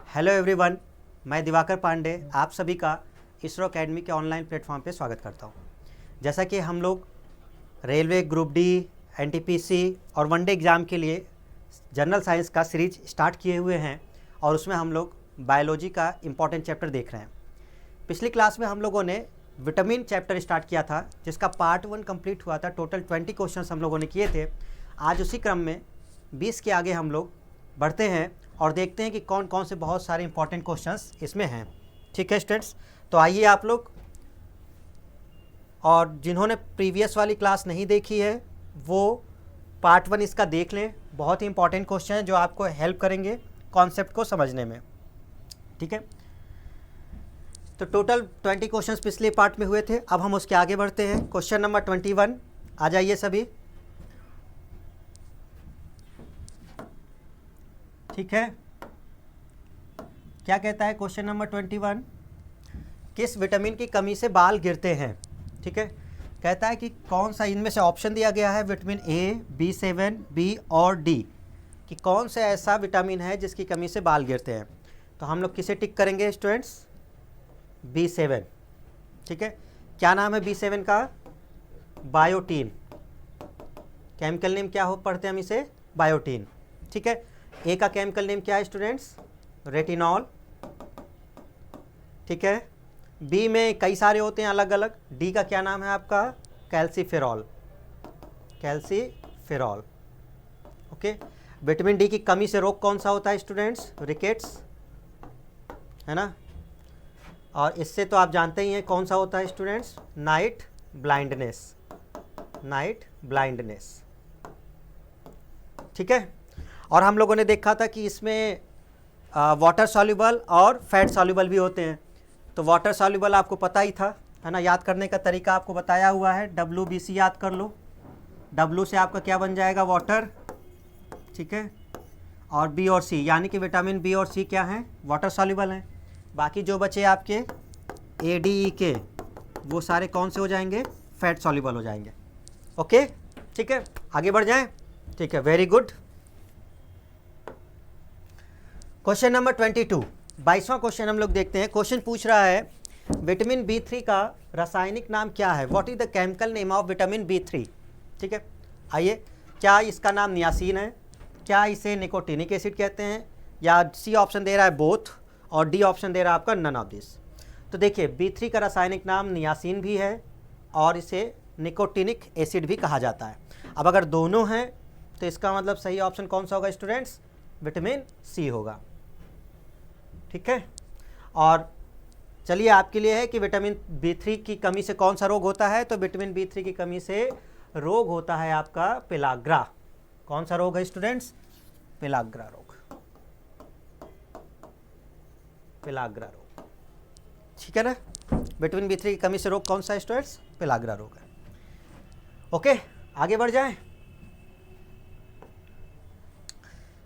Hello everyone, मैं दिवाकर पांडे आप सभी का इसरो एकेडमी के ऑनलाइन प्लेटफॉर्म पे स्वागत करता हूँ। जैसा कि हम लोग रेलवे ग्रुप डी, एनटीपीसी और वनडे एग्ज़ाम के लिए जनरल साइंस का सीरीज स्टार्ट किए हुए हैं और उसमें हम लोग बायोलॉजी का इम्पॉर्टेंट चैप्टर देख रहे हैं। पिछली क्लास में हम लोगों ने विटामिन चैप्टर स्टार्ट किया था जिसका पार्ट 1 कंप्लीट हुआ था। टोटल 20 क्वेश्चन हम लोगों ने किए थे। आज उसी क्रम में 20 के आगे हम लोग बढ़ते हैं और देखते हैं कि कौन कौन से बहुत सारे इंपॉर्टेंट क्वेश्चंस इसमें हैं। ठीक है स्टूडेंट्स, तो आइए आप लोग, और जिन्होंने प्रीवियस वाली क्लास नहीं देखी है वो पार्ट 1 इसका देख लें। बहुत ही इंपॉर्टेंट क्वेश्चन है जो आपको हेल्प करेंगे कॉन्सेप्ट को समझने में। ठीक है, तो टोटल 20 क्वेश्चंस पिछले पार्ट में हुए थे। अब हम उसके आगे बढ़ते हैं। क्वेश्चन नंबर 21, आ जाइए सभी। ठीक है, क्या कहता है क्वेश्चन नंबर 21? किस विटामिन की कमी से बाल गिरते हैं? ठीक है, कहता है कि कौन सा इनमें से ऑप्शन दिया गया है विटामिन ए, B7, बी और डी, कि कौन सा ऐसा विटामिन है जिसकी कमी से बाल गिरते हैं। तो हम लोग किसे टिक करेंगे स्टूडेंट्स? B7। ठीक है, क्या नाम है B7 का? बायोटीन। केमिकल नेम क्या हो पढ़ते हैं हम इसे? बायोटीन। ठीक है, ए का केमिकल नेम क्या है स्टूडेंट्स? रेटिनॉल। ठीक है, बी में कई सारे होते हैं अलग अलग। डी का क्या नाम है आपका? Calciferol. Calciferol. Okay, vitamin D की कमी से रोग कौन सा होता है स्टूडेंट्स? रिकेट्स, है ना। और इससे तो आप जानते ही हैं कौन सा होता है students? Night blindness. Night blindness. ठीक है, और हम लोगों ने देखा था कि इसमें वाटर सॉल्युबल और फैट सॉल्युबल भी होते हैं। तो वाटर सॉल्युबल आपको पता ही था, है ना। याद करने का तरीका आपको बताया हुआ है। WBC याद कर लो। W से आपका क्या बन जाएगा? वाटर। ठीक है, और B और C, यानी कि विटामिन B और C क्या हैं? वाटर सॉल्युबल हैं। बाकी जो बचे आपके A, D, E, K, वो सारे कौन से हो जाएंगे? फैट सॉल्युबल हो जाएंगे। ओके, ठीक है, आगे बढ़ जाएं। ठीक है, वेरी गुड। क्वेश्चन नंबर 22, 22वां क्वेश्चन हम लोग देखते हैं। क्वेश्चन पूछ रहा है विटामिन B3 का रासायनिक नाम क्या है? What is the chemical name of vitamin B3? ठीक है, आइए, क्या इसका नाम नियासिन है? क्या इसे निकोटिनिक एसिड कहते हैं? या सी ऑप्शन दे रहा है बोथ, और डी ऑप्शन दे रहा है आपका नन ऑफ दिस। तो देखिए, B3 का रासायनिक नाम नियासिन भी है और इसे निकोटिनिक एसिड भी कहा जाता है। अब अगर दोनों हैं तो इसका मतलब सही ऑप्शन कौन सा होगा स्टूडेंट्स? विटामिन सी होगा। ठीक है, और चलिए आपके लिए है कि विटामिन B3 की कमी से कौन सा रोग होता है? तो विटामिन B3 की कमी से रोग होता है आपका पेलाग्रा। कौन सा रोग है स्टूडेंट्स? पेलाग्रा रोग। पेलाग्रा रोग। ठीक है ना, विटामिन B3 की कमी से रोग कौन सा है स्टूडेंट्स? पेलाग्रा रोग है। ओके, आगे बढ़ जाएं।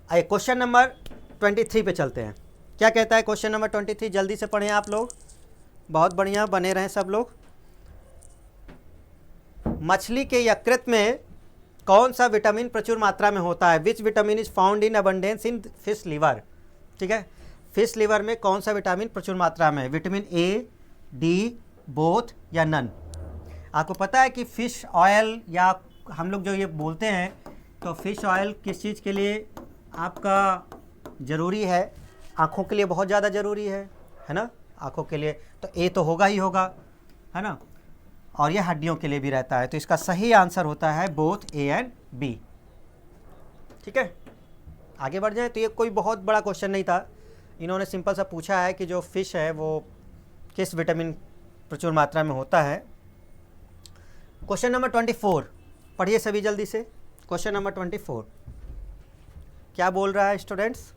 आइए क्वेश्चन नंबर 23 पे चलते हैं। क्या कहता है क्वेश्चन नंबर 23? जल्दी से पढ़ें आप लोग, बहुत बढ़िया, बने रहें सब लोग। मछली के यकृत में कौन सा विटामिन प्रचुर मात्रा में होता है? Which vitamin is found in abundance in fish liver? ठीक है, फिश लिवर में कौन सा विटामिन प्रचुर मात्रा में है? विटामिन ए, डी, बोथ या नन? आपको पता है कि फ़िश ऑयल, या हम लोग जो ये बोलते हैं, तो फ़िश ऑयल किस चीज़ के लिए आपका ज़रूरी है? आँखों के लिए बहुत ज़्यादा ज़रूरी है ना। आँखों के लिए तो ए तो होगा ही होगा, है ना। और ये हड्डियों के लिए भी रहता है, तो इसका सही आंसर होता है बोथ ए एंड बी। ठीक है, आगे बढ़ जाए। तो ये कोई बहुत बड़ा क्वेश्चन नहीं था, इन्होंने सिंपल सा पूछा है कि जो फिश है वो किस विटामिन प्रचुर मात्रा में होता है। क्वेश्चन नंबर 24 पढ़िए सभी जल्दी से। क्वेश्चन नंबर 24 क्या बोल रहा है स्टूडेंट्स?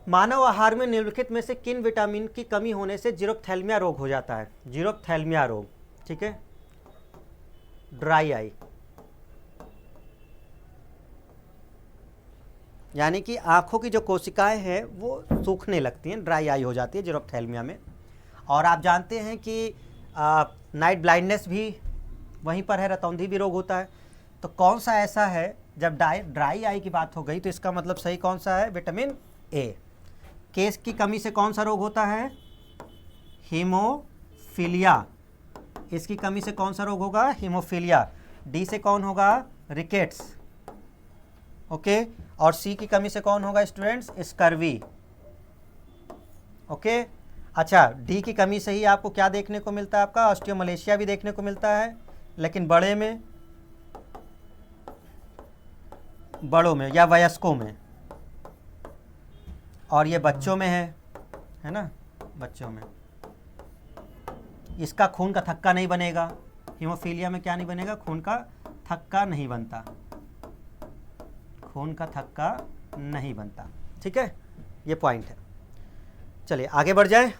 मानव आहार में निम्नलिखित में से किन विटामिन की कमी होने से जीरोप्थैल्मिया रोग हो जाता है? जीरोप्थैल्मिया रोग। ठीक है, ड्राई आई, यानी कि आंखों की जो कोशिकाएं हैं वो सूखने लगती हैं, ड्राई आई हो जाती है जीरोप्थैल्मिया में। और आप जानते हैं कि नाइट ब्लाइंडनेस भी वहीं पर है, रतौंधी भी रोग होता है। तो कौन सा ऐसा है जब ड्राई आई की बात हो गई तो इसका मतलब सही कौन सा है? Vitamin A. केस की कमी से कौन सा रोग होता है? हीमोफीलिया। इसकी कमी से कौन सा रोग होगा? हीमोफीलिया। डी से कौन होगा? रिकेट्स। ओके। और सी की कमी से कौन होगा स्टूडेंट्स? स्कर्वी। ओके। अच्छा, डी की कमी से ही आपको क्या देखने को मिलता है? आपका ऑस्टियोमलेशिया भी देखने को मिलता है, लेकिन बड़ों में या वयस्कों में, और ये बच्चों में है ना, बच्चों में। इसका खून का थक्का नहीं बनेगा। हीमोफीलिया में क्या नहीं बनेगा? खून का थक्का नहीं बनता, खून का थक्का नहीं बनता। ठीक है, ये पॉइंट है। चलिए आगे बढ़ जाए।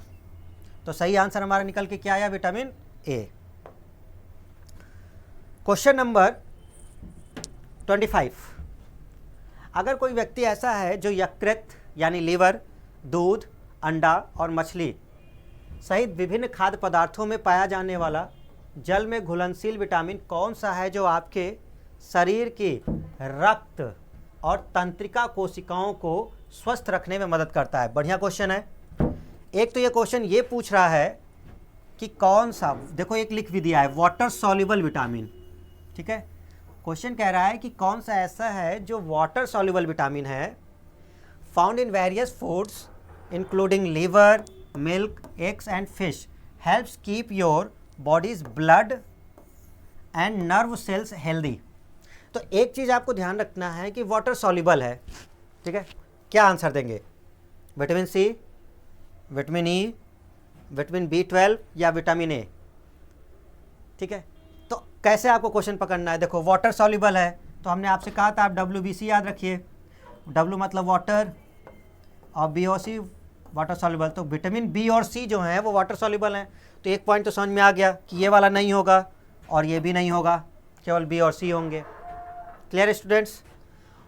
तो सही आंसर हमारा निकल के क्या आया? Vitamin A. Question number 25। अगर कोई व्यक्ति ऐसा है जो यकृत यानी लीवर, दूध, अंडा और मछली सहित विभिन्न खाद्य पदार्थों में पाया जाने वाला जल में घुलनशील विटामिन कौन सा है जो आपके शरीर की रक्त और तंत्रिका कोशिकाओं को स्वस्थ रखने में मदद करता है? बढ़िया क्वेश्चन है। एक तो ये क्वेश्चन ये पूछ रहा है कि कौन सा, देखो एक लिख भी दिया है वाटर सॉल्युबल विटामिन। ठीक है, क्वेश्चन कह रहा है कि कौन सा ऐसा है जो वाटर सॉल्युबल विटामिन है, found in various foods including liver, milk, eggs and fish, helps keep your bodies blood and nerve cells healthy. तो एक चीज़ आपको ध्यान रखना है कि वाटर सॉल्युबल है। ठीक है, क्या आंसर देंगे? Vitamin C, vitamin E, vitamin B12 या विटामिन ए? ठीक है, तो कैसे आपको क्वेश्चन पकड़ना है? देखो वाटर सॉल्युबल है तो हमने आपसे कहा था आप WBC याद रखिए। W मतलब वाटर और B और C वाटर सॉल्युबल। तो विटामिन B और C जो हैं वो वाटर सॉल्युबल हैं। तो एक पॉइंट तो समझ में आ गया कि ये वाला नहीं होगा और ये भी नहीं होगा, केवल B और C होंगे। Clear students?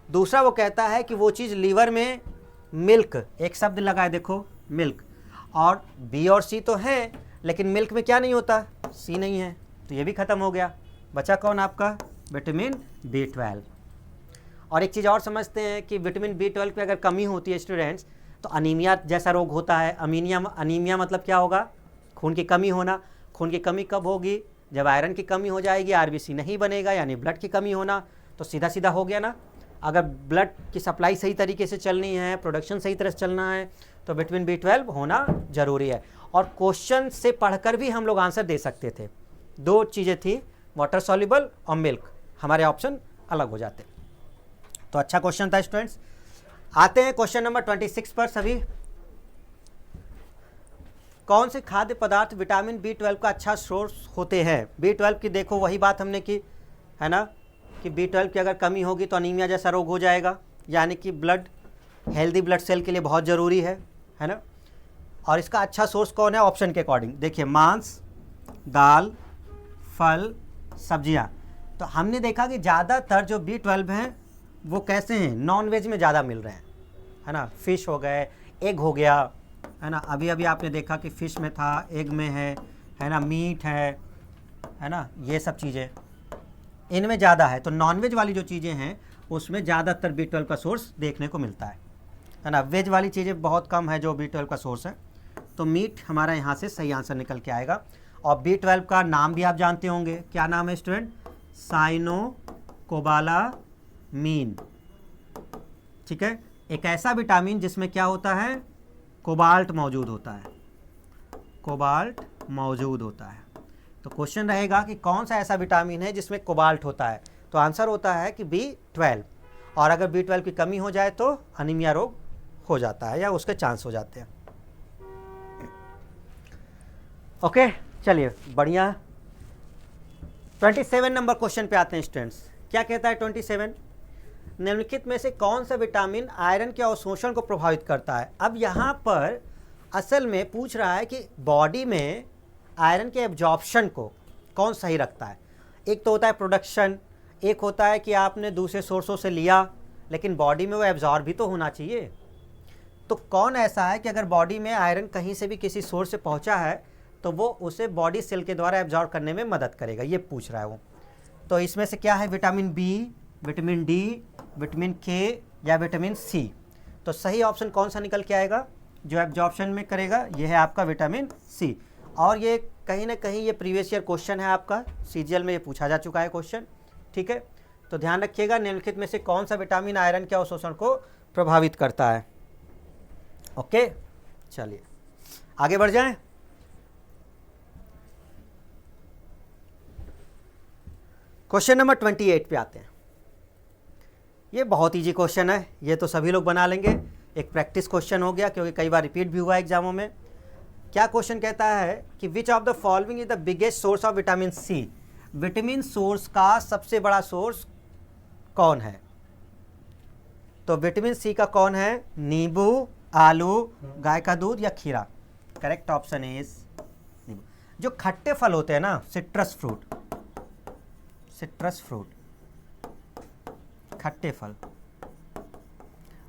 दूसरा वो कहता है कि वो चीज़ लीवर में मिल्क, एक शब्द लगा है देखो मिल्क, और B और C तो हैं लेकिन मिल्क में क्या नहीं होता? C नहीं है, तो ये भी ख़त्म हो गया। बचा कौन आपका? Vitamin B12। और एक चीज़ और समझते हैं कि विटामिन B12 की अगर कमी होती है स्टूडेंट्स तो अनीमिया जैसा रोग होता है। अनीमिया मतलब क्या होगा? खून की कमी होना। खून की कमी कब होगी? जब आयरन की कमी हो जाएगी, RBC नहीं बनेगा, यानी ब्लड की कमी होना। तो सीधा सीधा हो गया ना। अगर ब्लड की सप्लाई सही तरीके से चलनी है, प्रोडक्शन सही तरह से चलना है, तो विटामिन B12 होना ज़रूरी है। और क्वेश्चन से पढ़कर भी हम लोग आंसर दे सकते थे। दो चीज़ें थी, वाटर सॉल्युबल और मिल्क, हमारे ऑप्शन अलग हो जाते। तो अच्छा क्वेश्चन था स्टूडेंट्स। आते हैं क्वेश्चन नंबर 26 पर। सभी कौन से खाद्य पदार्थ विटामिन B12 का अच्छा सोर्स होते हैं? B12 की देखो वही बात हमने की है ना, कि B12 की अगर कमी होगी तो अनीमिया जैसा रोग हो जाएगा, यानी कि ब्लड, हेल्दी ब्लड सेल के लिए बहुत ज़रूरी है ना। और इसका अच्छा सोर्स कौन है? ऑप्शन के अकॉर्डिंग देखिए, मांस, दाल, फल, सब्जियां। तो हमने देखा कि ज़्यादातर जो B12 हैं वो कैसे हैं? नॉन वेज में ज़्यादा मिल रहे हैं, है ना। फ़िश हो गए, एग हो गया, है ना। अभी अभी आपने देखा कि फ़िश में था, एग में है ना, मीट है ना, ये सब चीज़ें इनमें ज़्यादा है। तो नॉनवेज वाली जो चीज़ें हैं उसमें ज़्यादातर B12 का सोर्स देखने को मिलता है ना। वेज वाली चीज़ें बहुत कम है जो B12 का सोर्स है। तो मीट हमारा यहाँ से सही आंसर निकल के आएगा। और B12 का नाम भी आप जानते होंगे, क्या नाम है स्टूडेंट? साइनोकोबालामीन। ठीक है, एक ऐसा विटामिन जिसमें क्या होता है? कोबाल्ट मौजूद होता है, कोबाल्ट मौजूद होता है। तो क्वेश्चन रहेगा कि कौन सा ऐसा विटामिन है जिसमें कोबाल्ट होता है? तो आंसर होता है कि B12। और अगर B12 की कमी हो जाए तो अनीमिया रोग हो जाता है या उसके चांस हो जाते हैं। ओके, चलिए बढ़िया। 27 नंबर क्वेश्चन पे आते हैं स्टूडेंट्स। क्या कहता है 27? निम्नलिखित में से कौन सा विटामिन आयरन के अवशोषण को प्रभावित करता है? अब यहाँ पर असल में पूछ रहा है कि बॉडी में आयरन के एब्जॉर्प्शन को कौन सही रखता है। एक तो होता है प्रोडक्शन, एक होता है कि आपने दूसरे सोर्सों से लिया, लेकिन बॉडी में वो एब्जॉर्ब भी तो होना चाहिए। तो कौन ऐसा है कि अगर बॉडी में आयरन कहीं से भी किसी सोर्स से पहुंचा है तो वो उसे बॉडी सेल के द्वारा एब्जॉर्ब करने में मदद करेगा, ये पूछ रहा है वो। तो इसमें से क्या है? Vitamin B, vitamin D, vitamin के या विटामिन सी? तो सही ऑप्शन कौन सा निकल के आएगा जो एब्जॉर्प्शन में करेगा? ये है आपका विटामिन सी। और ये कहीं ना कहीं ये प्रीवियस ईयर क्वेश्चन है आपका, सीजीएल में ये पूछा जा चुका है क्वेश्चन, ठीक है। तो ध्यान रखिएगा, निम्नलिखित में से कौन सा विटामिन आयरन के अवशोषण को प्रभावित करता है? ओके, चलिए आगे बढ़ जाएं। क्वेश्चन नंबर 28 पे आते हैं। ये बहुत इजी क्वेश्चन है, ये तो सभी लोग बना लेंगे। एक प्रैक्टिस क्वेश्चन हो गया क्योंकि कई बार रिपीट भी हुआ एग्जामों में। क्या क्वेश्चन कहता है कि which of the following is the biggest source of vitamin C? Vitamin source का सबसे बड़ा सोर्स कौन है? तो विटामिन सी का कौन है? नींबू, आलू, गाय का दूध या खीरा? करेक्ट ऑप्शन इज नींबू। जो खट्टे फल होते हैं ना, सिट्रस फ्रूट, सिट्रस फ्रूट, खट्टे फल,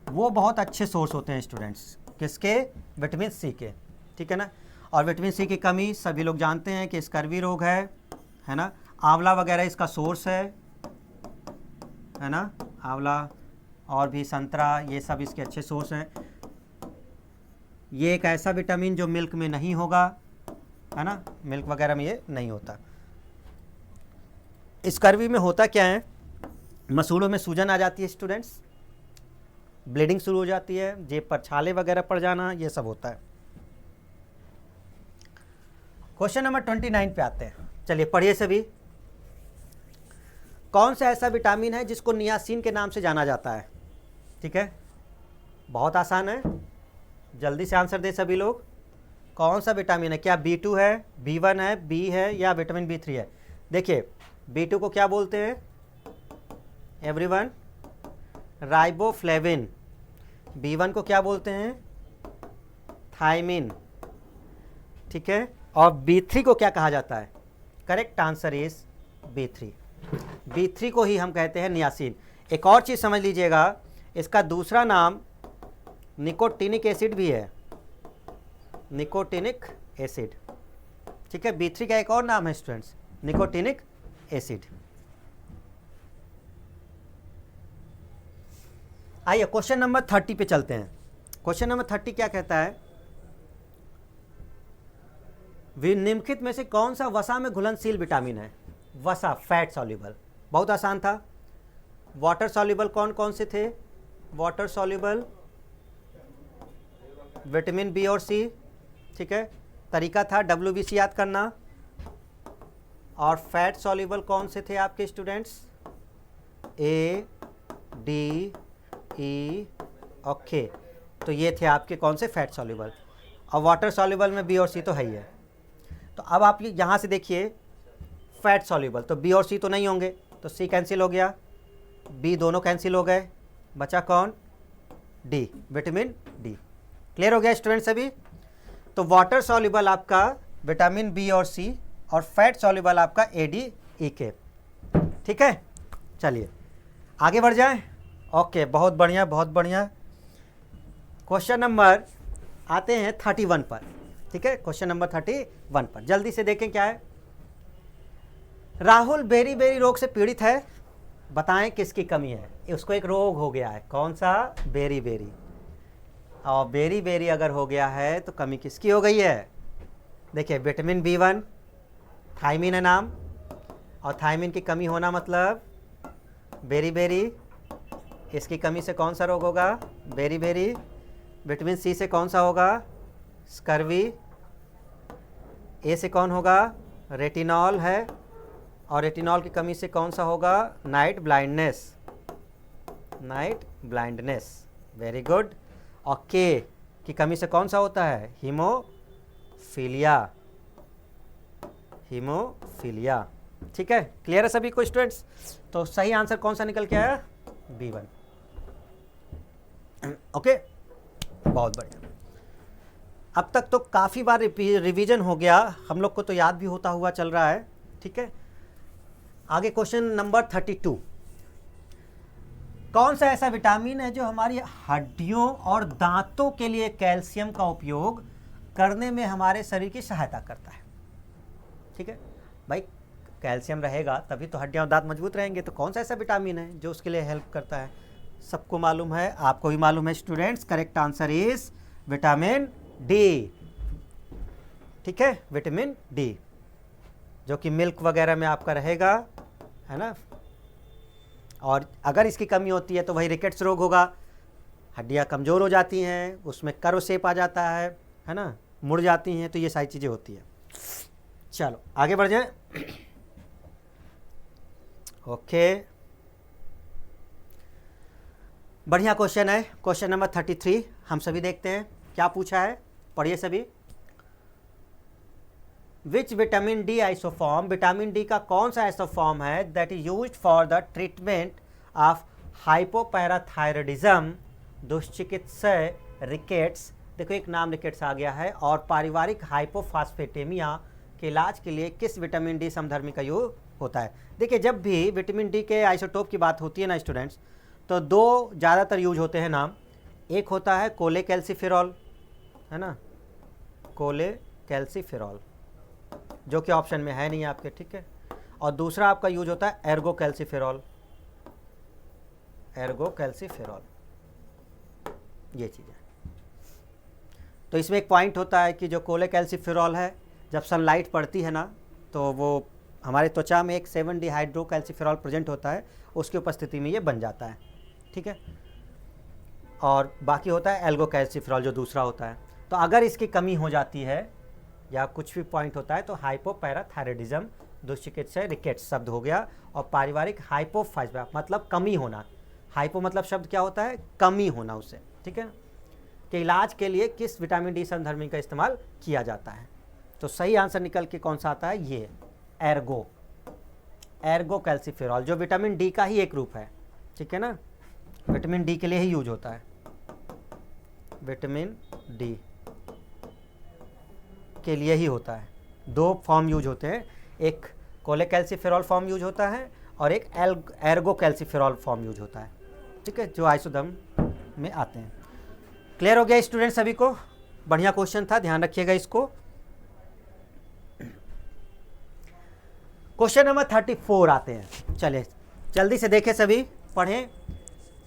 वो बहुत अच्छे सोर्स होते हैं स्टूडेंट्स। किसके? विटामिन सी के, ठीक है ना। और विटामिन सी की कमी सभी लोग जानते हैं कि स्कर्वी रोग है ना। आंवला वगैरह इसका सोर्स है ना, आंवला और भी संतरा, ये सब इसके अच्छे सोर्स हैं। ये एक ऐसा विटामिन जो मिल्क में नहीं होगा, है ना, मिल्क वगैरह में ये नहीं होता। स्कर्वी में होता क्या है? मसूड़ों में सूजन आ जाती है स्टूडेंट्स, ब्लीडिंग शुरू हो जाती है, जेब पर छाले वगैरह पड़ जाना, ये सब होता है। क्वेश्चन नंबर 29 पे आते हैं। चलिए पढ़िए सभी। कौन सा ऐसा विटामिन है जिसको नियासिन के नाम से जाना जाता है? ठीक है, बहुत आसान है, जल्दी से आंसर दे सभी लोग। कौन सा विटामिन है? क्या B2 है, B1 है, B है या विटामिन B3 है? देखिए B2 को क्या बोलते हैं एवरीवन? राइबोफ्लेविन। B1 को क्या बोलते हैं? थायमिन, ठीक है। और B3 को क्या कहा जाता है? Correct answer is B3। B3 को ही हम कहते हैं नियासिन। एक और चीज़ समझ लीजिएगा, इसका दूसरा नाम निकोटिनिक एसिड भी है, निकोटिनिक एसिड, ठीक है। B3 का एक और नाम है स्टूडेंट्स, निकोटिनिक एसिड। आइए क्वेश्चन नंबर 30 पे चलते हैं। क्वेश्चन नंबर 30 क्या कहता है? निम्नलिखित में से कौन सा वसा में घुलनशील विटामिन है? वसा, फैट सॉल्युबल। बहुत आसान था। वाटर सॉल्युबल कौन कौन से थे? वाटर सॉल्युबल विटामिन बी और सी, ठीक है। तरीका था WBC याद करना। और फैट सॉल्युबल कौन से थे आपके स्टूडेंट्स? A, D, E और K। तो ये थे आपके कौन से? Fat soluble. और वाटर सॉल्युबल में B और C तो है ही है। तो अब आप यहाँ से देखिए, फैट सॉल्युबल तो B और C तो नहीं होंगे, तो C कैंसिल हो गया, B दोनों कैंसिल हो गए, बचा कौन? D, vitamin D। क्लियर हो गया स्टूडेंट सभी? तो वाटर सॉल्युबल आपका विटामिन B और C, और फैट सॉल्युबल आपका ADEK, ठीक है। चलिए आगे बढ़ जाएं। ओके, बहुत बढ़िया बहुत बढ़िया। क्वेश्चन नंबर आते हैं 31 पर, ठीक है। क्वेश्चन नंबर 31 पर जल्दी से देखें क्या है। राहुल बेरी बेरी रोग से पीड़ित है, बताएं किसकी कमी है? उसको एक रोग हो गया है, कौन सा? Beriberi. और बेरी बेरी अगर हो गया है तो कमी किसकी हो गई है? देखिए विटामिन B1, थायमिन है नाम, और थायमिन की कमी होना मतलब बेरी बेरी। इसकी कमी से कौन सा रोग होगा? Berry berry. विटामिन C से कौन सा होगा? स्कर्वी। ए से कौन होगा? रेटिनॉल है, और रेटिनॉल की कमी से कौन सा होगा? Night blindness, night blindness, very good. और के की कमी से कौन सा होता है? हीमोफीलिया, हीमोफीलिया, ठीक है। क्लियर है सभी को स्टूडेंट्स? तो सही आंसर कौन सा निकल के आया? B1। ओके, बहुत बढ़िया। अब तक तो काफ़ी बार रिवीजन हो गया, हम लोग को तो याद भी होता हुआ चल रहा है, ठीक है। आगे क्वेश्चन नंबर 32। कौन सा ऐसा विटामिन है जो हमारी हड्डियों और दांतों के लिए कैल्शियम का उपयोग करने में हमारे शरीर की सहायता करता है? ठीक है भाई, कैल्शियम रहेगा तभी तो हड्डियाँ और दांत मजबूत रहेंगे। तो कौन सा ऐसा विटामिन है जो उसके लिए हेल्प करता है? सबको मालूम है, आपको भी मालूम है students. Correct answer is vitamin D. ठीक है, विटामिन डी जो कि मिल्क वगैरह में आपका रहेगा, है ना। और अगर इसकी कमी होती है तो वही रिकेट्स रोग होगा, हड्डियाँ कमज़ोर हो जाती हैं, उसमें कर्व शेप आ जाता है ना, मुड़ जाती हैं, तो ये सारी चीज़ें होती हैं। चलो आगे बढ़ जाएं। ओके, बढ़िया क्वेश्चन है। क्वेश्चन नंबर 33 हम सभी देखते हैं क्या पूछा है, पढ़िए सभी। Which vitamin D isoform, vitamin D का कौन सा आइसोफॉर्म है that is used for the treatment of hypoparathyroidism, दुष्चिकित्सय, रिकेट्स, देखो एक नाम रिकेट्स आ गया है, और पारिवारिक हाइपोफास्फेटेमिया के इलाज के लिए किस विटामिन डी समधर्मी का यूज होता है? देखिए जब भी विटामिन डी के आइसोटोप की बात होती है ना स्टूडेंट्स, तो दो ज़्यादातर यूज होते हैं नाम। एक होता है कोलेकैल्सिफेरॉल, है ना, कोलेकैल्सिफेरॉल, जो कि ऑप्शन में है नहीं आपके, ठीक है। और दूसरा आपका यूज होता है एर्गोकैल्सिफेरॉल, एर्गोकैल्सिफेरॉल, ये चीज़ है। तो इसमें एक पॉइंट होता है कि जो कोलेकैल्सिफेरॉल है, जब सनलाइट पड़ती है ना, तो वो हमारे त्वचा में एक 7 डिहाइड्रोकैल्सिफेरॉल प्रेजेंट होता है, उसकी उपस्थिति में ये बन जाता है, ठीक है। और बाकी होता है एल्गोकैल्सिफेरॉल जो दूसरा होता है। तो अगर इसकी कमी हो जाती है या कुछ भी पॉइंट होता है तो हाइपोपैराथायरॉयडिज्म, दुष्चिकित्सय, रिकेट्स शब्द हो गया, और पारिवारिक हाइपोफास्फा मतलब कमी होना, हाइपो मतलब शब्द क्या होता है, कमी होना उससे, ठीक है, के इलाज के लिए किस विटामिन डी समधर्मी का इस्तेमाल किया जाता है? तो सही आंसर निकल के कौन सा आता है, ये एर्गोकैल्सिफेरॉल, जो विटामिन डी का ही एक रूप है, ठीक है ना, विटामिन डी के लिए ही यूज होता है, विटामिन डी के लिए ही होता है। दो फॉर्म यूज होते हैं, एक कोलेकैल्सिफेरॉल फॉर्म यूज होता है और एक एर्गोकैल्सिफेरॉल फॉर्म यूज होता है, ठीक है, जो आइसोधर्म में आते हैं। क्लियर हो गया स्टूडेंट सभी को? बढ़िया क्वेश्चन था, ध्यान रखिएगा इसको। क्वेश्चन नंबर 34 आते हैं, चलिए जल्दी से देखें सभी, पढ़ें।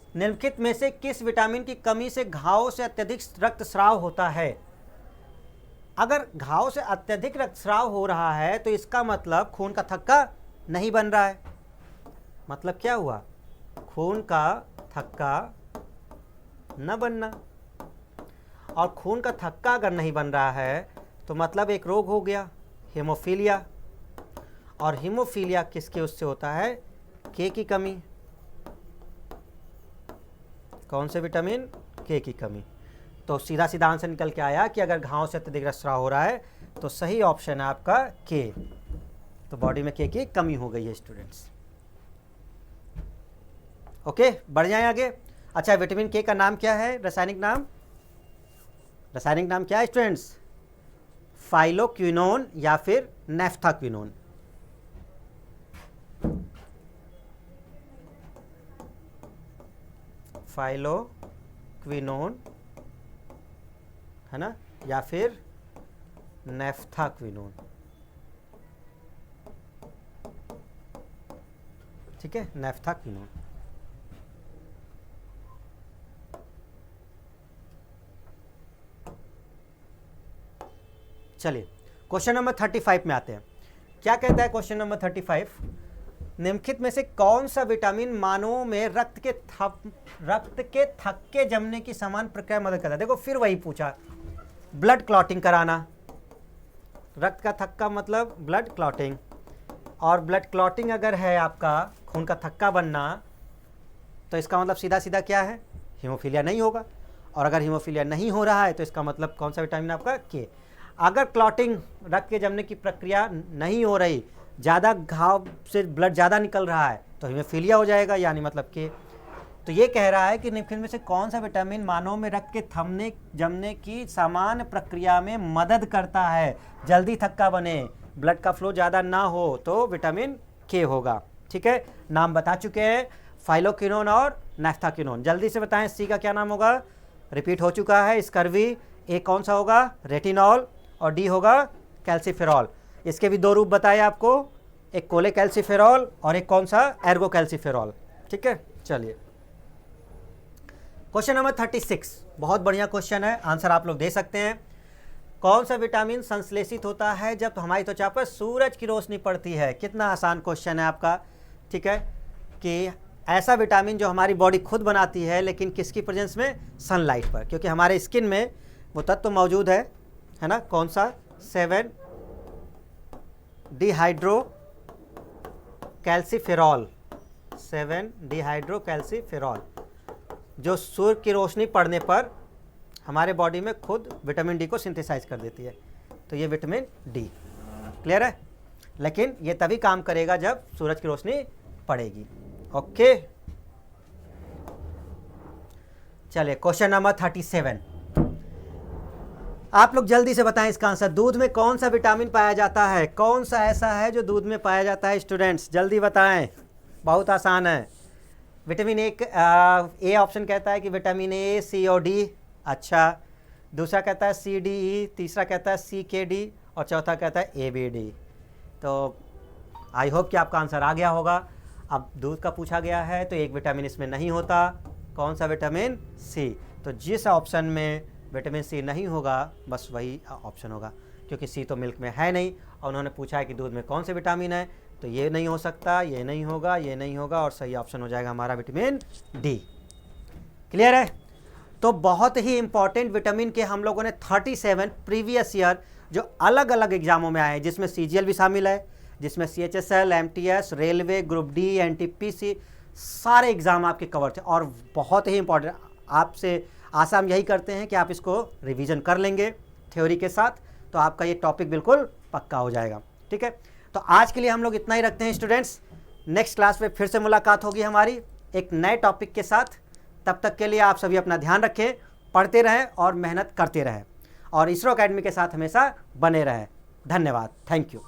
निम्नलिखित में से किस विटामिन की कमी से घाव से अत्यधिक रक्तस्राव होता है? अगर घाव से अत्यधिक रक्तस्राव हो रहा है तो इसका मतलब खून का थक्का नहीं बन रहा है। मतलब क्या हुआ, खून का थक्का न बनना, और खून का थक्का अगर नहीं बन रहा है तो मतलब एक रोग हो गया, हीमोफीलिया। और हीमोफीलिया किसके उससे होता है, के की कमी। कौन से विटामिन, के की कमी। तो सीधा सीधा आंसर निकल के आया कि अगर घाव से अत्यधिक रक्तस्राव हो रहा है तो सही ऑप्शन है आपका के। तो बॉडी में के की कमी हो गई है स्टूडेंट्स। ओके, बढ़ जाएं आगे। अच्छा, विटामिन के का नाम क्या है, रासायनिक नाम? रासायनिक नाम क्या है स्टूडेंट्स? फाइलोक्विनोन या फिर नैफ्थाक्विनोन। फाइलोक्विनोन, है ना, या फिर नैफ्थाक्विनोन, ठीक है, नैफ्थाक्विनोन। चलिए क्वेश्चन नंबर 35 में आते हैं। क्या कहता है क्वेश्चन नंबर 35? निम्नलिखित में से कौन सा विटामिन मानवों में रक्त के थक्के जमने की समान प्रक्रिया में मदद करता है? देखो फिर वही पूछा, ब्लड क्लॉटिंग कराना। रक्त का थक्का मतलब ब्लड क्लॉटिंग, और ब्लड क्लॉटिंग अगर है आपका खून का थक्का बनना, तो इसका मतलब सीधा सीधा क्या है, हीमोफीलिया नहीं होगा। और अगर हीमोफीलिया नहीं हो रहा है तो इसका मतलब कौन सा विटामिन आपका, के। अगर क्लॉटिंग, रक्त के जमने की प्रक्रिया नहीं हो रही, ज़्यादा घाव से ब्लड ज़्यादा निकल रहा है, तो हीमोफीलिया हो जाएगा, यानी मतलब के। तो ये कह रहा है कि निम्नलिखित में से कौन सा विटामिन मानव में रक्त के थमने जमने की समान प्रक्रिया में मदद करता है, जल्दी थक्का बने, ब्लड का फ्लो ज़्यादा ना हो, तो विटामिन के होगा, ठीक है। नाम बता चुके हैं, फाइलोक्विनोन और नैफ्थाक्विनोन। जल्दी से बताएं, सी का क्या नाम होगा, रिपीट हो चुका है, स्कर्वी। ए कौन सा होगा, रेटिनॉल, और डी होगा कैल्सिफेरॉल। इसके भी दो रूप बताए आपको, एक कोलेकैल्सिफेरॉल और एक कौन सा, एर्गोकैल्सिफेरॉल। ठीक है, चलिए क्वेश्चन नंबर 36, बहुत बढ़िया क्वेश्चन है, आंसर आप लोग दे सकते हैं। कौन सा विटामिन संश्लेषित होता है जब हमारी त्वचा पर सूरज की रोशनी पड़ती है? कितना आसान क्वेश्चन है आपका। ठीक है, कि ऐसा विटामिन जो हमारी बॉडी खुद बनाती है लेकिन किसकी प्रेजेंस में, सनलाइट पर, क्योंकि हमारे स्किन में वो तत्व मौजूद है ना, कौन सा, 7 डिहाइड्रोकैल्सिफेरॉल, 7 डिहाइड्रोकैल्सिफेरॉल, जो सूर्य की रोशनी पड़ने पर हमारे बॉडी में खुद विटामिन डी को सिंथेसाइज कर देती है। तो ये विटामिन डी, क्लियर है, लेकिन ये तभी काम करेगा जब सूरज की रोशनी पड़ेगी। ओके, चलिए क्वेश्चन नंबर 37, आप लोग जल्दी से बताएं इसका आंसर। दूध में कौन सा विटामिन पाया जाता है? कौन सा ऐसा है जो दूध में पाया जाता है? स्टूडेंट्स जल्दी बताएं, बहुत आसान है। विटामिन ए ऑप्शन कहता है कि विटामिन ए, सी और डी। अच्छा, दूसरा कहता है सी डी ई, तीसरा कहता है सी के डी और चौथा कहता है ए बी डी। तो आई होप कि आपका आंसर आ गया होगा। अब दूध का पूछा गया है तो एक विटामिन इसमें नहीं होता, कौन सा, विटामिन सी। तो जिस ऑप्शन में विटामिन सी नहीं होगा बस वही ऑप्शन होगा, क्योंकि सी तो मिल्क में है नहीं, और उन्होंने पूछा है कि दूध में कौन से विटामिन है, तो ये नहीं हो सकता, ये नहीं होगा, ये नहीं होगा, और सही ऑप्शन हो जाएगा हमारा विटामिन डी। क्लियर है? तो बहुत ही इंपॉर्टेंट विटामिन के हम लोगों ने 37 प्रीवियस ईयर जो अलग अलग एग्जामों में आए हैं, जिसमें CGL भी शामिल है, जिसमें CHSL, MTS, railway, group D, NTPC, सारे एग्जाम आपके कवर थे और बहुत ही इंपॉर्टेंट। आपसे आशा हम यही करते हैं कि आप इसको रिवीजन कर लेंगे थ्योरी के साथ, तो आपका ये टॉपिक बिल्कुल पक्का हो जाएगा। ठीक है, तो आज के लिए हम लोग इतना ही रखते हैं स्टूडेंट्स। नेक्स्ट क्लास में फिर से मुलाकात होगी हमारी एक नए टॉपिक के साथ। तब तक के लिए आप सभी अपना ध्यान रखें, पढ़ते रहें और मेहनत करते रहें, और इसरो एकेडमी के साथ हमेशा बने रहें। धन्यवाद, थैंक यू।